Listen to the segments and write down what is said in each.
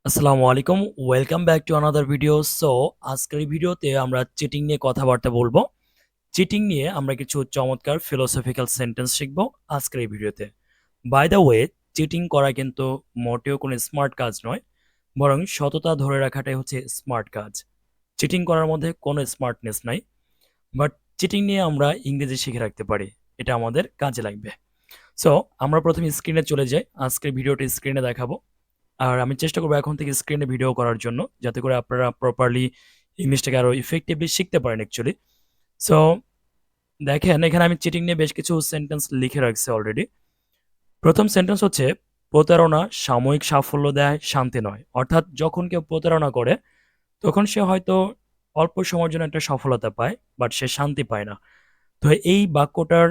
আসসালামু আলাইকুম। Welcome back to another video. So আজকের এই ভিডিওতে আমরা চিটিং নিয়ে কথাবার্তা বলবো। চিটিং নিয়ে আমরা কিছু চমৎকার ফিলোসফিক্যাল সেন্টেন্স শিখব আজকের এই ভিডিওতে। বাই দ্য ওয়ে, চিটিং করা কিন্তু মোটেও কোনো স্মার্ট কাজ নয়, বরং সততা ধরে রাখাটাই হচ্ছে স্মার্ট কাজ। চিটিং করার মধ্যে কোনো স্মার্টনেস নাই, বাট চিটিং নিয়ে আমরা ইংরেজি শিখে রাখতে পারি। এটা আমাদের কাজে লাগবে। সো আমরা প্রথমে স্ক্রিনে চলে যাই। আজকের ভিডিওটি স্ক্রিনে দেখাবো। আর আমি চেষ্টা করবো এখন থেকে স্ক্রিনে ভিডিও করার জন্য, যাতে করে আপনারা প্রপারলি ইংলিশটাকে আরো ইফেক্টিভলি শিখতে পারেন অ্যাকচুয়ালি। সো দেখেন, এখানে আমি চিটিং নিয়ে বেশ কিছু সেন্টেন্স লিখে রাখছি অলরেডি। প্রথম সেন্টেন্স হচ্ছে, প্রতারণা সাময়িক সাফল্য দেয়, শান্তি নয়। অর্থাৎ যখন কেউ প্রতারণা করে তখন সে হয়তো অল্প সময়ের জন্য একটা সফলতা পায়, বাট সে শান্তি পায় না। তো এই বাক্যটার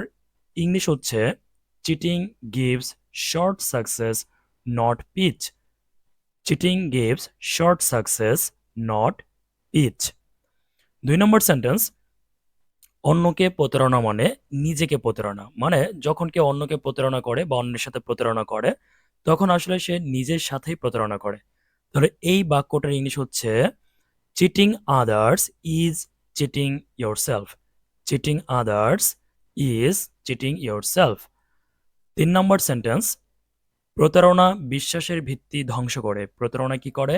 ইংলিশ হচ্ছে, cheating gives short success, not pitch. Cheating gives short success, not pitch. 2 number sentence, অন্যকে প্রতারণা মানে নিজেকে প্রতারণা। মানে যখন কেউ অন্যকে প্রতারণা করে বা অন্যের সাথে প্রতারণা করে, তখন আসলে সে নিজের সাথেই প্রতারণা করে। তাহলে এই বাক্যটার ইংলিশ হচ্ছে, cheating others is cheating your self. Cheating others is cheating your self. 3 number sentence, প্রতারণা বিশ্বাসের ভিত্তি ধ্বংস করে। প্রতারণা কি করে?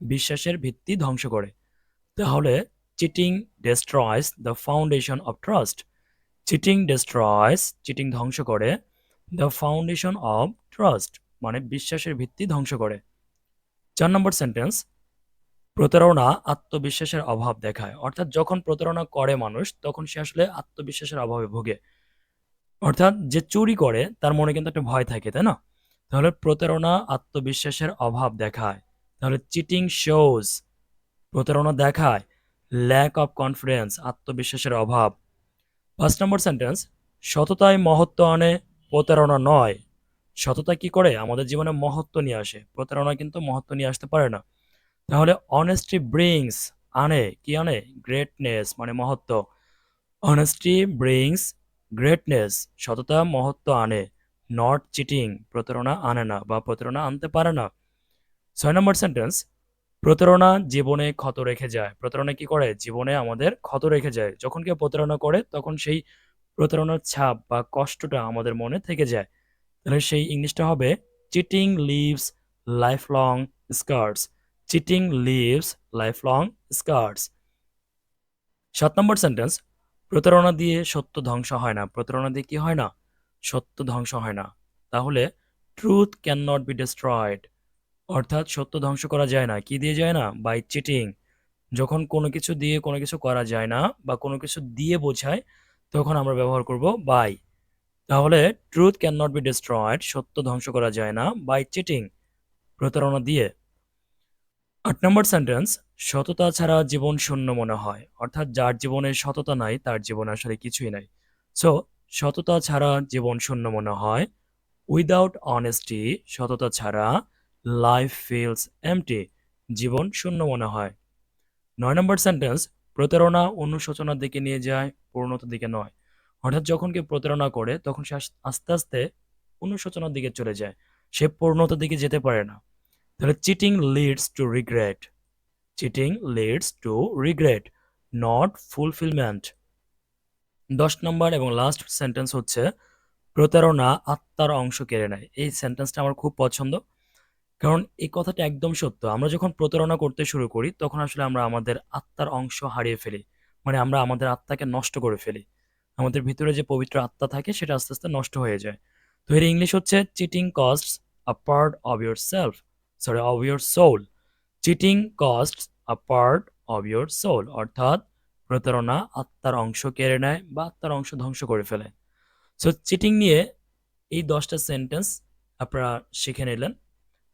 বিশ্বাসের ভিত্তি ধ্বংস করে। তাহলে cheating destroys the foundation of trust. Cheating destroys, cheating ধ্বংস করে, দ্য ফাউন্ডেশন অফ ট্রাস্ট মানে বিশ্বাসের ভিত্তি ধ্বংস করে। 4 নম্বর সেন্টেন্স, প্রতারণা আত্মবিশ্বাসের অভাব দেখায়। অর্থাৎ যখন প্রতারণা করে মানুষ, তখন সে আসলে আত্মবিশ্বাসের অভাবে ভোগে। অর্থাৎ যে চুরি করে তার মনে কিন্তু একটা ভয় থাকে, তাই না? তাহলে প্রতারণা আত্মবিশ্বাসের অভাব দেখায়। তাহলে চিটিং শোজ, প্রতারণা দেখায় ল্যাক অফ কনফিডেন্স, আত্মবিশ্বাসের অভাব। 5 নম্বর সেন্টেন্স, সততায় মহত্ব আনে, প্রতারণা নয়। সততা কি করে? আমাদের জীবনে মহত্ব নিয়ে আসে। প্রতারণা কিন্তু মহত্ব নিয়ে আসতে পারে না। তাহলে অনেস্টি ব্রিংস, আনে কি আনে? গ্রেটনেস মানে মহত্ব। অনেস্টি ব্রিংস গ্রেটনেস, সততা মহত্ব আনে। নট চিটিং, প্রতারণা আনে না বা প্রতারণা আনতে পারে না। 6 নম্বর সেন্টেন্স, প্রতারণা জীবনে ক্ষত রেখে যায়। প্রতারণা কি করে? জীবনে আমাদের ক্ষত রেখে যায়। যখন কেউ প্রতারণা করে তখন সেই প্রতারণার ছাপ বা কষ্টটা আমাদের মনে থেকে যায়। তাহলে সেই ইংলিশটা হবে, cheating leaves life long scars. Cheating leaves life long scars. 7 number sentence, প্রতারণা দিয়ে সত্য ধ্বংস হয় না। প্রতারণা দিয়ে কি হয় না? সত্য ধ্বংস হয় না। তাহলে truth can not be destroyed. অর্থাৎ সত্য ধ্বংস করা যায় না। কি দিয়ে যায় না? By cheating. যখন কোনো কিছু দিয়ে কোনো কিছু করা যায় না বা কোনো কিছু দিয়ে বোঝায়, তখন আমরা ব্যবহার করব বাই। তাহলে truth can not be destroyed, সত্য ধ্বংস করা যায় না বাই চিটিং, প্রতারণা দিয়ে। 8 নম্বর সেন্টেন্স, সততা ছাড়া জীবন শূন্য মনে হয়। অর্থাৎ যার জীবনে সততা নাই তার জীবনে আসলে কিছুই নাই। সো সততা ছাড়া জীবন শূন্য মনে হয়। উইদাউট অনেস্টি, সততা ছাড়া লাইফ ফিলস এমটি, জীবন শূন্য মনে হয়। 9 নম্বর সেন্টেন্স, প্রতারণা অনুশোচনার দিকে নিয়ে যায়, পূর্ণতার দিকে নয়। অর্থাৎ যখন কেউ প্রতারণা করে তখন সে আস্তে আস্তে অনুশোচনার দিকে চলে যায়, সে পূর্ণতার দিকে যেতে পারে না। তাহলে cheating leads to regret. Cheating leads to regret, not fulfilment. 10 নম্বর এবং লাস্ট সেন্টেন্স হচ্ছে, প্রতারণা আত্মার অংশ কেড়ে নেয়। এই সেন্টেন্সটা আমার খুব পছন্দ, কারণ এই কথাটা একদম সত্য। আমরা যখন প্রতারণা করতে শুরু করি তখন আসলে আমরা আমাদের আত্মার অংশ হারিয়ে ফেলি। মানে আমরা আমাদের আত্মাকে নষ্ট করে ফেলি। আমাদের ভিতরে যে পবিত্র আত্মা থাকে সেটা আস্তে আস্তে নষ্ট হয়ে যায়। তো এর ইংলিশ হচ্ছে, cheating costs a part of your self, sorry of your soul. Cheating costs a part of your soul, অর্থাৎ প্রতারণা আত্মার অংশ কেড়ে নেয় বা আত্মার অংশ ধ্বংস করে ফেলে। সো চিটিং নিয়ে এই 10টা সেন্টেন্স আপনারা শিখে নিলেন।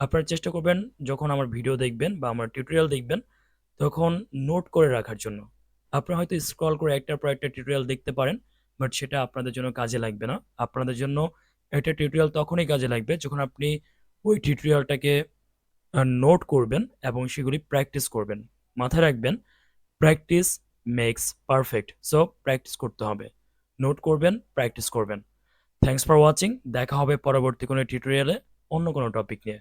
আপনারা চেষ্টা করবেন যখন আমার ভিডিও দেখবেন বা আমার টিউটোরিয়াল দেখবেন তখন নোট করে রাখার জন্য। আপনারা হয়তো স্ক্রল করে একটার পর একটা টিউটোরিয়াল দেখতে পারেন, বাট সেটা আপনাদের জন্য কাজে লাগবে না। আপনাদের জন্য একটা টিউটোরিয়াল তখনই কাজে লাগবে যখন আপনি ওই টিউটোরিয়ালটাকে নোট করবেন এবং সেগুলি প্র্যাকটিস করবেন। মাথায় রাখবেন, practice makes perfect. So practice করতে হবে, নোট করবেন, প্র্যাকটিস করবেন। Thanks for watching. দেখা হবে পরবর্তী কোনো টিউটোরিয়ালে অন্য কোনো টপিক নিয়ে।